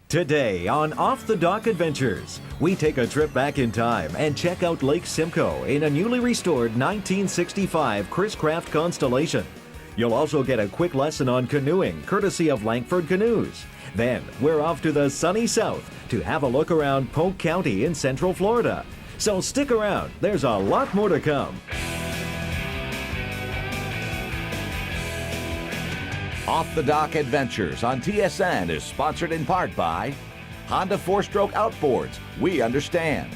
Today on Off the Dock Adventures, we take a trip back in time and check out Lake Simcoe in a newly restored 1965 Chris Craft Constellation. You'll also get a quick lesson on canoeing, courtesy of Langford Canoes. Then, we're off to the sunny south to have a look around Polk County in Central Florida. So stick around, there's a lot more to come. Off the Dock Adventures on TSN is sponsored in part by Honda 4-Stroke Outboards, we understand.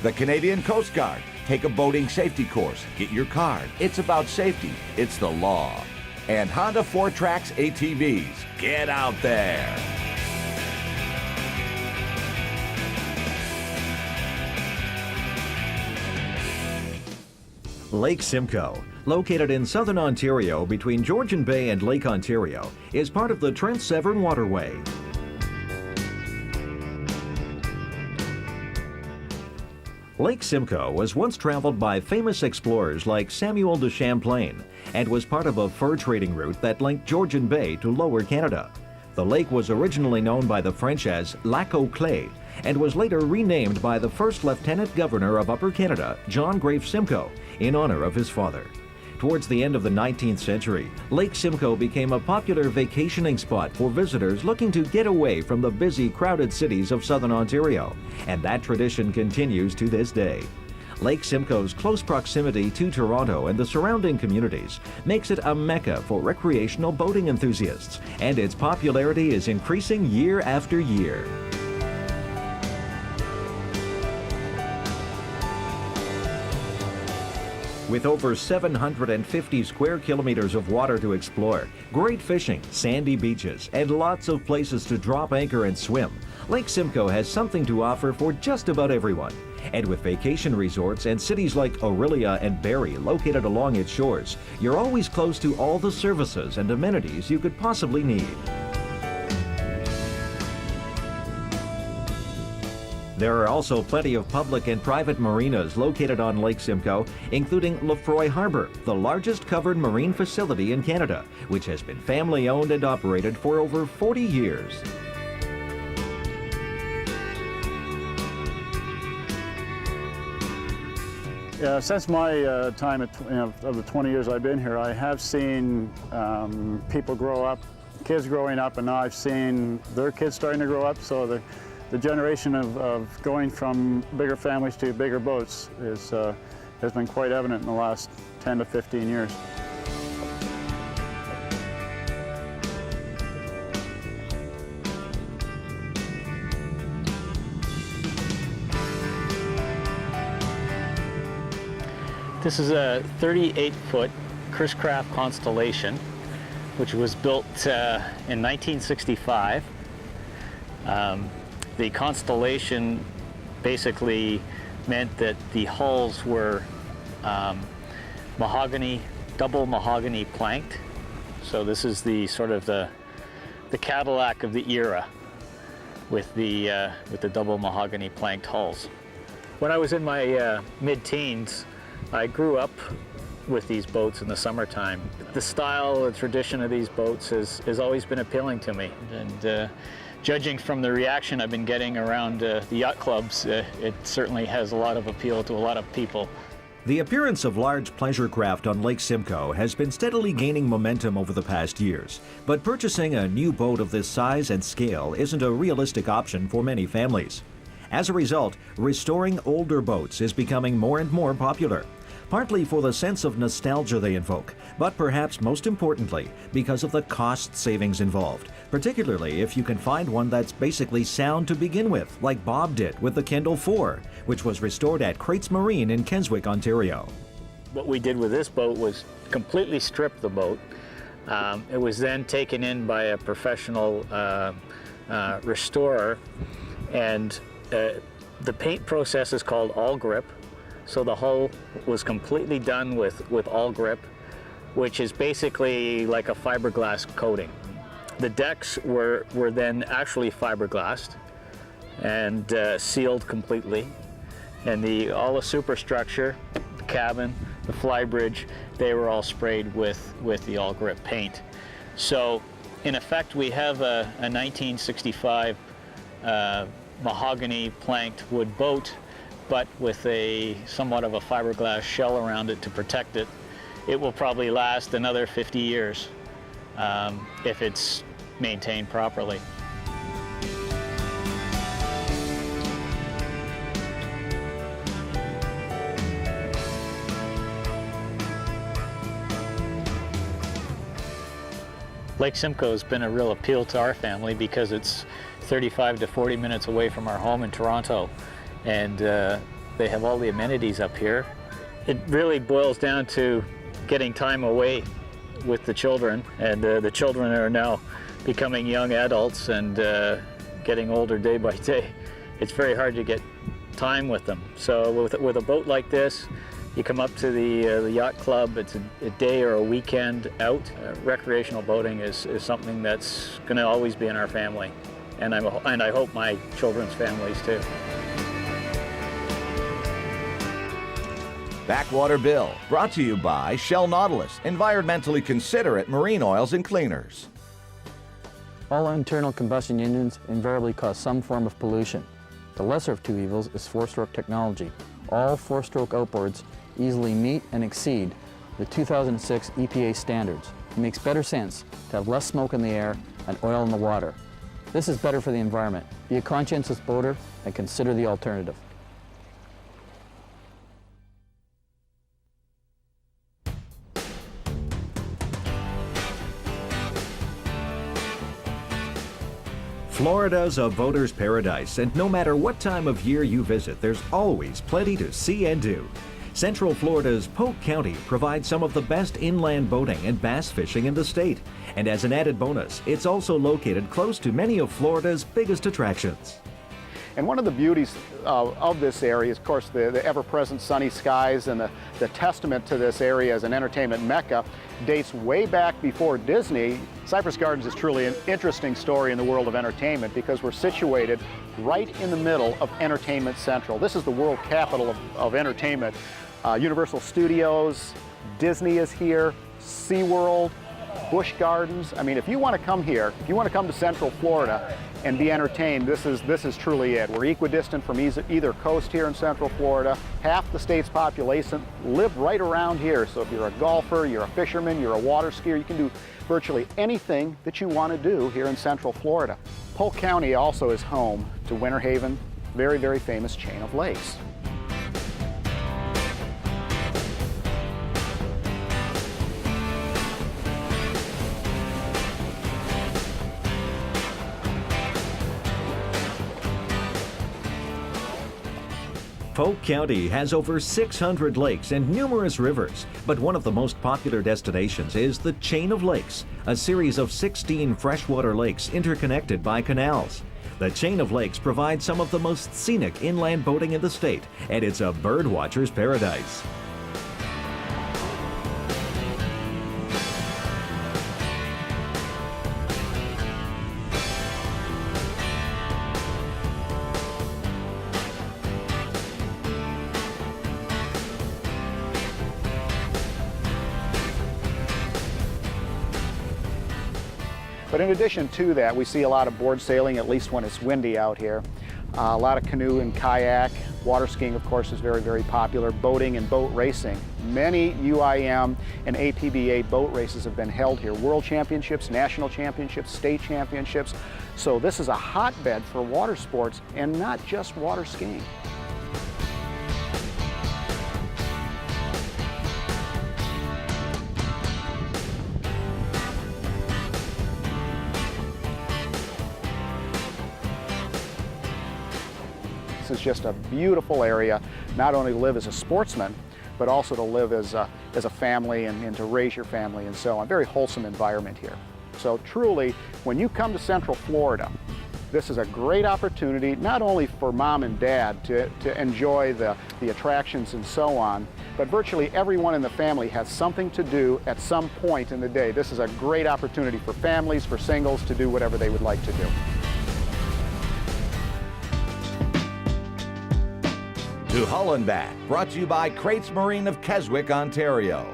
The Canadian Coast Guard, take a boating safety course, get your card. It's about safety, it's the law. And Honda 4Trax ATVs, get out there. Lake Simcoe, located in southern Ontario between Georgian Bay and Lake Ontario, is part of the Trent Severn Waterway. Lake Simcoe was once traveled by famous explorers like Samuel de Champlain and was part of a fur trading route that linked Georgian Bay to Lower Canada. The lake was originally known by the French as Lac aux Clés and was later renamed by the first Lieutenant Governor of Upper Canada, John Grafe Simcoe, in honor of his father. Towards the end of the 19th century, Lake Simcoe became a popular vacationing spot for visitors looking to get away from the busy, crowded cities of southern Ontario, and that tradition continues to this day. Lake Simcoe's close proximity to Toronto and the surrounding communities makes it a mecca for recreational boating enthusiasts, and its popularity is increasing year after year. With over 750 square kilometers of water to explore, great fishing, sandy beaches, and lots of places to drop anchor and swim, Lake Simcoe has something to offer for just about everyone. And with vacation resorts and cities like Orillia and Barrie located along its shores, you're always close to all the services and amenities you could possibly need. There are also plenty of public and private marinas located on Lake Simcoe, including LEFROY Harbour, the largest covered marine facility in Canada, which has been family-owned and operated for over 40 years. Yeah, since my time of the 20 years I've been here, I have seen people grow up, kids growing up, and now I've seen their kids starting to grow up, so the generation of going from bigger families to bigger boats has been quite evident in the last 10 to 15 years. This is a 38-foot Chris Craft Constellation, which was built in 1965. The Constellation basically meant that the hulls were mahogany, double mahogany planked. So this is the sort of the Cadillac of the era with the double mahogany planked hulls. When I was in my mid-teens, I grew up with these boats in the summertime. The style and tradition of these boats has always been appealing to me. And judging from the reaction I've been getting around the yacht clubs, it certainly has a lot of appeal to a lot of people. The appearance of large pleasure craft on Lake Simcoe has been steadily gaining momentum over the past years, but purchasing a new boat of this size and scale isn't a realistic option for many families. As a result, restoring older boats is becoming more and more popular, partly for the sense of nostalgia they invoke, but perhaps most importantly, because of the cost savings involved, particularly if you can find one that's basically sound to begin with, like Bob did with the KENDAL IV, which was restored at Crates Marine in Keswick, Ontario. What we did with this boat was completely strip the boat. It was then taken in by a professional restorer, and the paint process is called all grip. So the hull was completely done with all grip, which is basically like a fiberglass coating. The decks were then actually fiberglassed and sealed completely. And all the superstructure, the cabin, the flybridge, they were all sprayed with the all grip paint. So in effect, we have a 1965 mahogany planked wood boat, but with a somewhat of a fiberglass shell around it to protect it. It will probably last another 50 years if it's maintained properly. Lake Simcoe has been a real appeal to our family because it's 35 to 40 minutes away from our home in Toronto, and they have all the amenities up here. It really boils down to getting time away with the children, and the children are now becoming young adults and getting older day by day. It's very hard to get time with them. So with a boat like this, you come up to the yacht club. It's a day or a weekend out. Recreational boating is something that's going to always be in our family, and I hope my children's families too. Backwater Bill, brought to you by Shell Nautilus, environmentally considerate marine oils and cleaners. All internal combustion engines invariably cause some form of pollution. The lesser of two evils is four-stroke technology. All four-stroke outboards easily meet and exceed the 2006 EPA standards. It makes better sense to have less smoke in the air and oil in the water. This is better for the environment. Be a conscientious boater and consider the alternative. Florida's a boater's paradise, and no matter what time of year you visit, there's always plenty to see and do. Central Florida's Polk County provides some of the best inland boating and bass fishing in the state. And as an added bonus, it's also located close to many of Florida's biggest attractions. And one of the beauties of this area is, of course, the ever-present sunny skies, and the testament to this area as an entertainment mecca dates way back before Disney. Cypress Gardens is truly an interesting story in the world of entertainment because we're situated right in the middle of Entertainment Central. This is the world capital of entertainment. Universal Studios, Disney is here, SeaWorld, Busch Gardens. I mean, if you want to come here, if you want to come to Central Florida and be entertained, this is truly it. We're equidistant from either coast here in Central Florida. Half the state's population live right around here. So if you're a golfer, you're a fisherman, you're a water skier, you can do virtually anything that you want to do here in Central Florida. Polk County also is home to Winter Haven, very, very famous chain of lakes. Polk County has over 600 lakes and numerous rivers, but one of the most popular destinations is the Chain of Lakes, a series of 16 freshwater lakes interconnected by canals. The Chain of Lakes provides some of the most scenic inland boating in the state, and it's a birdwatcher's paradise. But in addition to that, we see a lot of board sailing, at least when it's windy out here. A lot of canoe and kayak. Water skiing, of course, is very, very popular. Boating and boat racing. Many UIM and APBA boat races have been held here. World championships, national championships, state championships. So this is a hotbed for water sports and not just water skiing. This is just a beautiful area, not only to live as a sportsman, but also to live as a family and to raise your family and so on. Very wholesome environment here. So truly, when you come to Central Florida, this is a great opportunity not only for mom and dad to enjoy the attractions and so on, but virtually everyone in the family has something to do at some point in the day. This is a great opportunity for families, for singles, to do whatever they would like to do. To Hull and Back, brought to you by Crates Marine of Keswick, Ontario.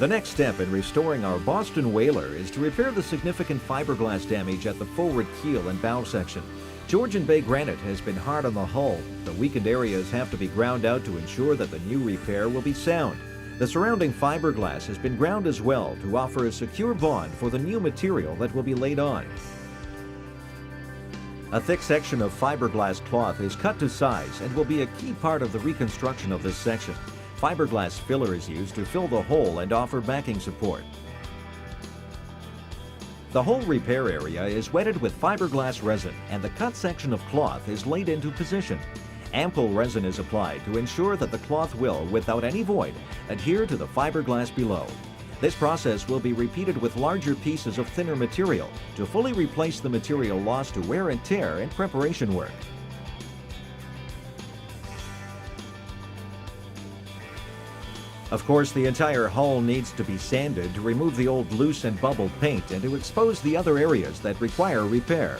The next step in restoring our Boston whaler is to repair the significant fiberglass damage at the forward keel and bow section. Georgian Bay granite has been hard on the hull. The weakened areas have to be ground out to ensure that the new repair will be sound. The surrounding fiberglass has been ground as well to offer a secure bond for the new material that will be laid on. A thick section of fiberglass cloth is cut to size and will be a key part of the reconstruction of this section. Fiberglass filler is used to fill the hole and offer backing support. The whole repair area is wetted with fiberglass resin and the cut section of cloth is laid into position. Ample resin is applied to ensure that the cloth will, without any void, adhere to the fiberglass below. This process will be repeated with larger pieces of thinner material to fully replace the material lost to wear and tear in preparation work. Of course, the entire hull needs to be sanded to remove the old loose and bubbled paint and to expose the other areas that require repair.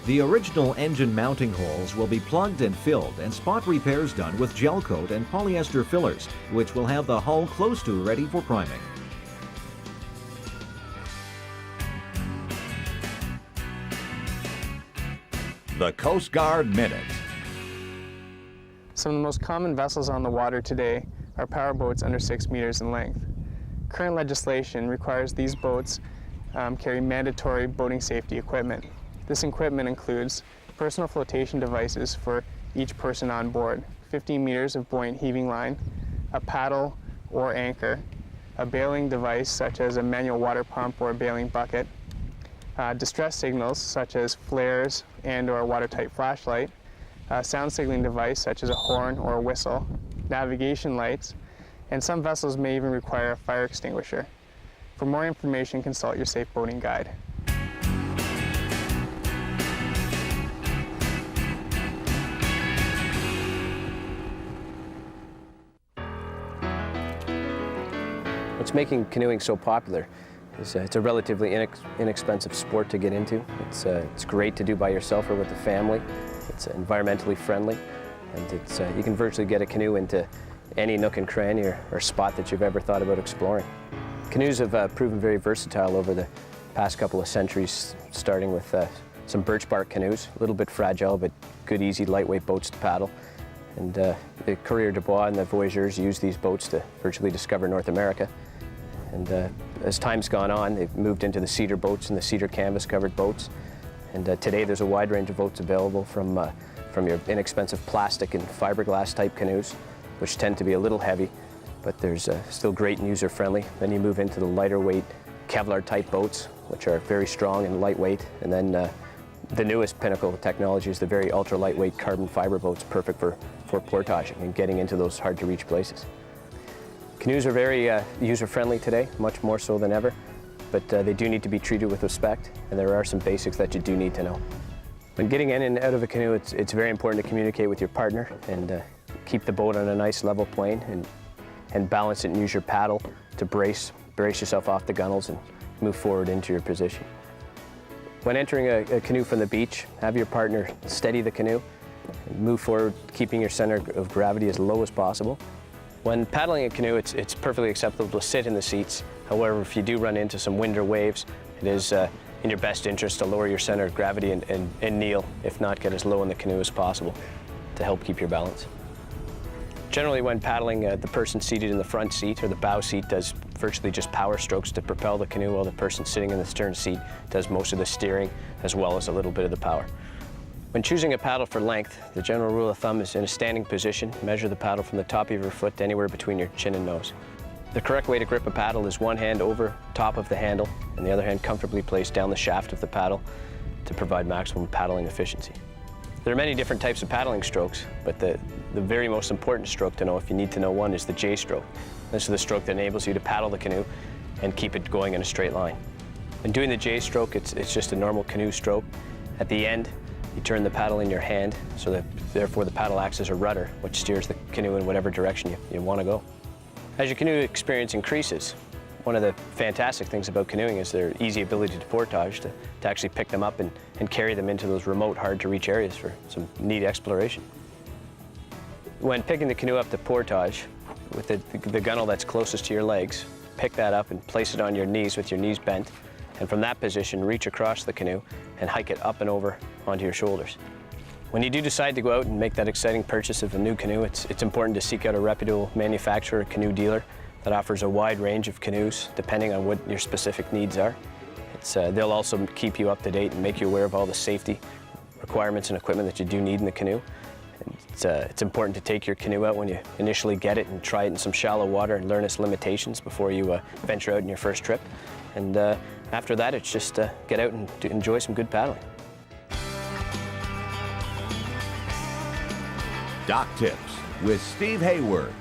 The original engine mounting holes will be plugged and filled and spot repairs done with gel coat and polyester fillers, which will have the hull close to ready for priming. The Coast Guard Minute. Some of the most common vessels on the water today are power boats under 6 meters in length. Current legislation requires these boats carry mandatory boating safety equipment. This equipment includes personal flotation devices for each person on board, 15 meters of buoyant heaving line, a paddle or anchor, a bailing device such as a manual water pump or a bailing bucket, distress signals such as flares and or a watertight flashlight, a sound signaling device such as a horn or a whistle, navigation lights, and some vessels may even require a fire extinguisher. For more information, consult your safe boating guide. What's making canoeing so popular is it's a relatively inexpensive sport to get into. It's great to do by yourself or with a family. It's environmentally friendly, and you can virtually get a canoe into any nook and cranny or spot that you've ever thought about exploring. Canoes have proven very versatile over the past couple of centuries, starting with some birch bark canoes, a little bit fragile but good, easy, lightweight boats to paddle. And the Coureur de Bois and the Voyageurs used these boats to virtually discover North America. And as time's gone on, they've moved into the cedar boats and the cedar canvas-covered boats. And today there's a wide range of boats available from your inexpensive plastic and fiberglass type canoes, which tend to be a little heavy, but there's still great and user-friendly. Then you move into the lighter weight Kevlar type boats, which are very strong and lightweight. And then the newest pinnacle of technology is the very ultra lightweight carbon fiber boats, perfect for portaging and getting into those hard to reach places. Canoes are very user-friendly today, much more so than ever, but they do need to be treated with respect, and there are some basics that you do need to know. When getting in and out of a canoe, it's very important to communicate with your partner and keep the boat on a nice level plane and balance it and use your paddle to brace yourself off the gunnels and move forward into your position. When entering a canoe from the beach, have your partner steady the canoe and move forward, keeping your center of gravity as low as possible. When paddling a canoe, it's perfectly acceptable to sit in the seats. However, if you do run into some wind or waves, it is in your best interest to lower your center of gravity and kneel, if not get as low in the canoe as possible to help keep your balance. Generally, when paddling, the person seated in the front seat or the bow seat does virtually just power strokes to propel the canoe, while the person sitting in the stern seat does most of the steering as well as a little bit of the power. When choosing a paddle for length, the general rule of thumb is in a standing position, measure the paddle from the top of your foot to anywhere between your chin and nose. The correct way to grip a paddle is one hand over top of the handle and the other hand comfortably placed down the shaft of the paddle to provide maximum paddling efficiency. There are many different types of paddling strokes, but the very most important stroke to know, if you need to know one, is the J stroke. This is the stroke that enables you to paddle the canoe and keep it going in a straight line. When doing the J stroke, it's just a normal canoe stroke. At the end, you turn the paddle in your hand, so that therefore the paddle acts as a rudder, which steers the canoe in whatever direction you want to go. As your canoe experience increases, One of the fantastic things about canoeing is their easy ability to portage, to actually pick them up and carry them into those remote, hard-to-reach areas for some neat exploration. When picking the canoe up to portage, with the gunnel that's closest to your legs, pick that up and place it on your knees with your knees bent, and from that position, reach across the canoe and hike it up and over onto your shoulders. When you do decide to go out and make that exciting purchase of a new canoe, it's important to seek out a reputable manufacturer or canoe dealer that offers a wide range of canoes depending on what your specific needs are. They'll also keep you up to date and make you aware of all the safety requirements and equipment that you do need in the canoe. It's important to take your canoe out when you initially get it and try it in some shallow water and learn its limitations before you venture out in your first trip. And after that, it's just get out and enjoy some good paddling. Dock Tips with Steve Hayward.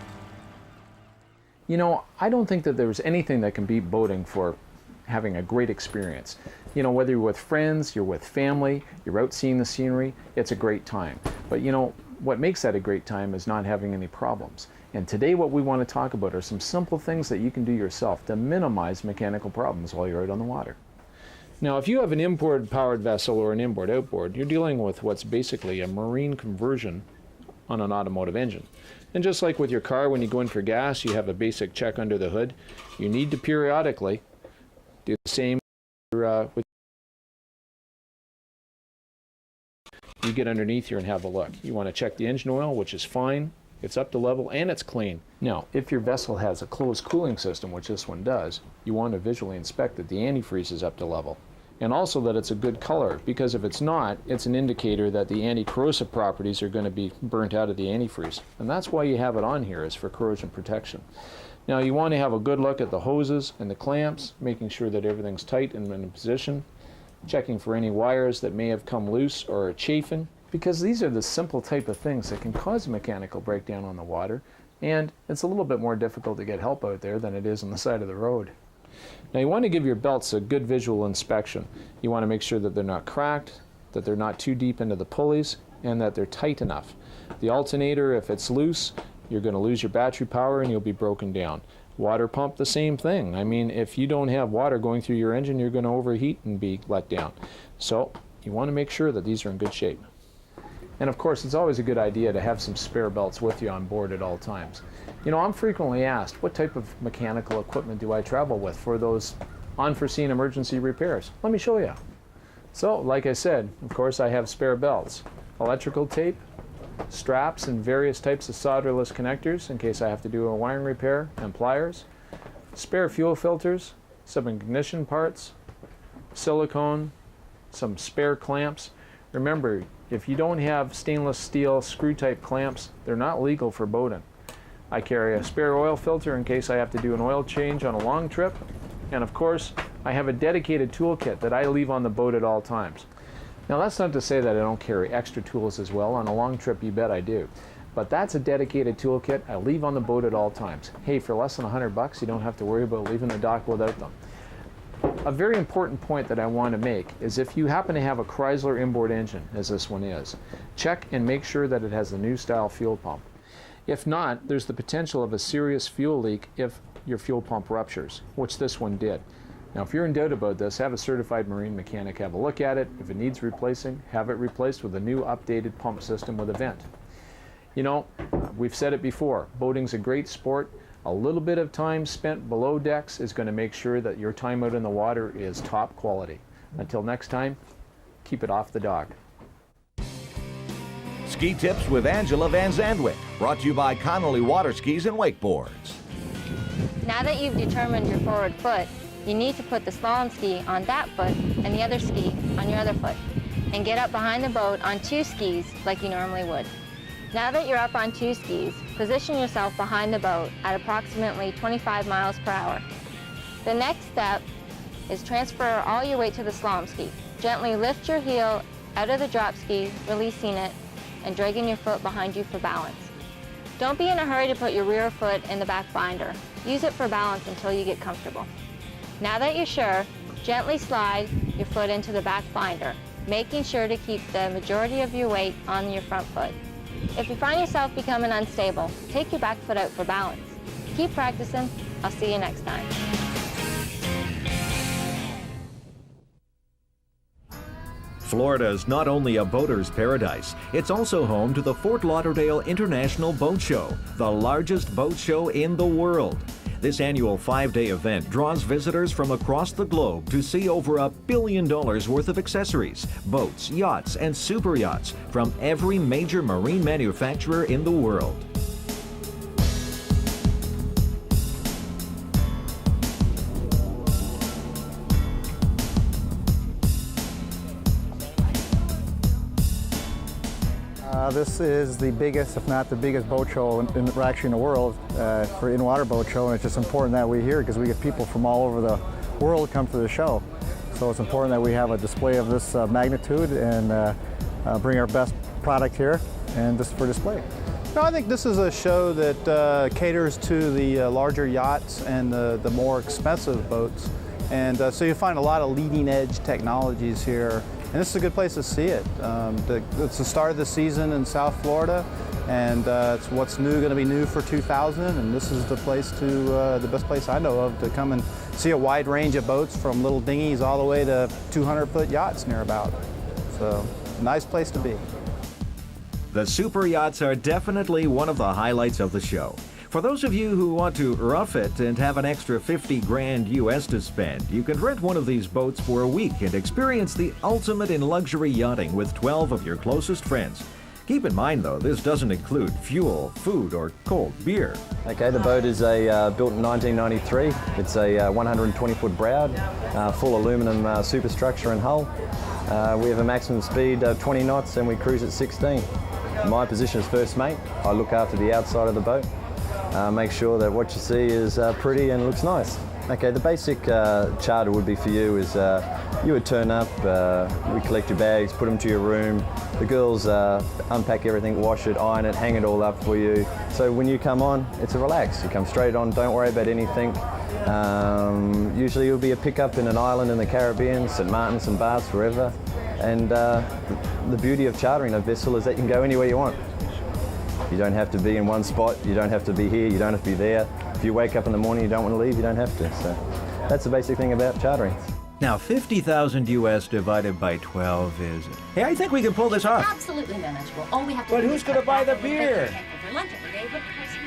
You know, I don't think that there's anything that can beat boating for having a great experience. You know, whether you're with friends, you're with family, you're out seeing the scenery, it's a great time. But you know, what makes that a great time is not having any problems. And today what we want to talk about are some simple things that you can do yourself to minimize mechanical problems while you're out on the water. Now, if you have an inboard powered vessel or an inboard outboard, you're dealing with what's basically a marine conversion on an automotive engine. And just like with your car, when you go in for gas, you have a basic check under the hood. You need to periodically do the same with you get underneath here and have a look. You want to check the engine oil, which is fine, it's up to level, and it's clean. Now, if your vessel has a closed cooling system, which this one does, you want to visually inspect that the antifreeze is up to level. And also that it's a good color, because if it's not, it's an indicator that the anti-corrosive properties are going to be burnt out of the antifreeze. And that's why you have it on here, is for corrosion protection. Now, you want to have a good look at the hoses and the clamps, making sure that everything's tight and in position, checking for any wires that may have come loose or are chafing, because these are the simple type of things that can cause a mechanical breakdown on the water, and it's a little bit more difficult to get help out there than it is on the side of the road. Now, you want to give your belts a good visual inspection. You want to make sure that they're not cracked, that they're not too deep into the pulleys, and that they're tight enough. The alternator, if it's loose, you're going to lose your battery power and you'll be broken down. Water pump, the same thing. I mean, if you don't have water going through your engine, you're going to overheat and be let down. So you want to make sure that these are in good shape. And of course, it's always a good idea to have some spare belts with you on board at all times. You know, I'm frequently asked, what type of mechanical equipment do I travel with for those unforeseen emergency repairs? Let me show you. So, like I said, of course, I have spare belts, electrical tape, straps, and various types of solderless connectors in case I have to do a wiring repair, and pliers, spare fuel filters, some ignition parts, silicone, some spare clamps. Remember, if you don't have stainless steel screw-type clamps, they're not legal for boating. I carry a spare oil filter in case I have to do an oil change on a long trip. And of course, I have a dedicated toolkit that I leave on the boat at all times. Now, that's not to say that I don't carry extra tools as well. On a long trip, you bet I do. But that's a dedicated toolkit I leave on the boat at all times. Hey, for less than $100, you don't have to worry about leaving the dock without them. A very important point that I want to make is if you happen to have a Chrysler inboard engine, as this one is, check and make sure that it has the new style fuel pump. If not, there's the potential of a serious fuel leak if your fuel pump ruptures, which this one did. Now, if you're in doubt about this, have a certified marine mechanic have a look at it. If it needs replacing, have it replaced with a new updated pump system with a vent. You know, we've said it before, boating's a great sport. A little bit of time spent below decks is going to make sure that your time out in the water is top quality. Until next time, keep it off the dock. Ski Tips with Angela Van Zandwick, brought to you by Connolly Water Skis and Wakeboards. Now that you've determined your forward foot, you need to put the slalom ski on that foot and the other ski on your other foot, and get up behind the boat on two skis like you normally would. Now that you're up on two skis, position yourself behind the boat at approximately 25 miles per hour. The next step is transfer all your weight to the slalom ski. Gently lift your heel out of the drop ski, releasing it, and dragging your foot behind you for balance. Don't be in a hurry to put your rear foot in the back binder. Use it for balance until you get comfortable. Now that you're sure, gently slide your foot into the back binder, making sure to keep the majority of your weight on your front foot. If you find yourself becoming unstable, take your back foot out for balance. Keep practicing. I'll see you next time. Florida is not only a boater's paradise, it's also home to the Fort Lauderdale International Boat Show, the largest boat show in the world. This annual 5-day event draws visitors from across the globe to see over $1 billion worth of accessories, boats, yachts, and super yachts from every major marine manufacturer in the world. This is the biggest, if not the biggest, boat show actually in the world for in-water boat show, and it's just important that we're here because we get people from all over the world come to the show. So it's important that we have a display of this magnitude and bring our best product here and just for display. No, I think this is a show that caters to the larger yachts and the more expensive boats, and so you find a lot of leading edge technologies here. And this is a good place to see it. It's the start of the season in South Florida, and it's what's going to be new for 2000. And this is the place the best place I know of to come and see a wide range of boats, from little dinghies all the way to 200-foot yachts near about. So, nice place to be. The super yachts are definitely one of the highlights of the show. For those of you who want to rough it and have an extra 50 grand US to spend, you can rent one of these boats for a week and experience the ultimate in luxury yachting with 12 of your closest friends. Keep in mind, though, this doesn't include fuel, food, or cold beer. Okay, the boat is built in 1993. It's a 120-foot browed, full aluminum superstructure and hull. We have a maximum speed of 20 knots and we cruise at 16. My position is first mate. I look after the outside of the boat. Make sure that what you see is pretty and looks nice. Okay, the basic charter would be for you is you would turn up, we collect your bags, put them to your room. The girls unpack everything, wash it, iron it, hang it all up for you. So when you come on, it's a relax. You come straight on, don't worry about anything. Usually it'll be a pickup in an island in the Caribbean, St. Martin, St. Bart's, wherever. And the beauty of chartering a vessel is that you can go anywhere you want. You don't have to be in one spot, you don't have to be here, you don't have to be there. If you wake up in the morning you don't want to leave, you don't have to. So that's the basic thing about chartering. Now, 50,000 US divided by 12 is... Hey, I think we can pull this off. Absolutely manageable. All we have to But do who's is gonna cut buy back the a little bit beer? and for lunch every day, but of course, you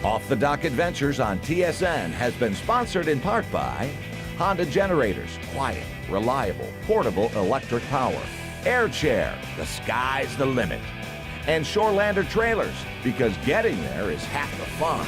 know. Off the Dock Adventures on TSN has been sponsored in part by Honda Generators, quiet, reliable, portable electric power. Air Chair, the sky's the limit. And Shorelander Trailers, because getting there is half the fun.